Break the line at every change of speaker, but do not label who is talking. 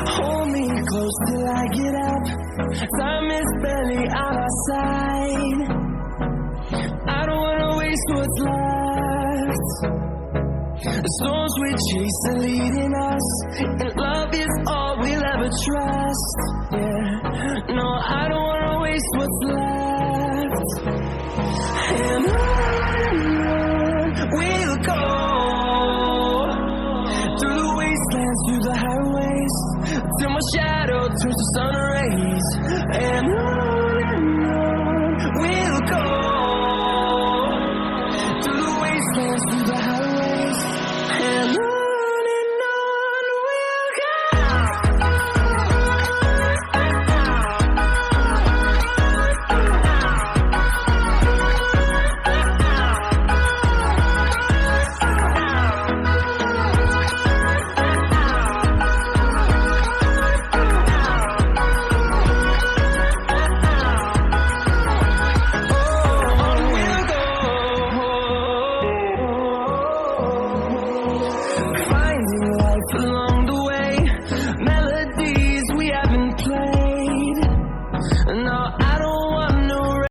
Hold me close till I get up. Time is barely on our side. I don't wanna waste what's left. The storms we chase are leading us, and love is all we'll ever trust. Yeah, no, I don't wanna waste what's left. And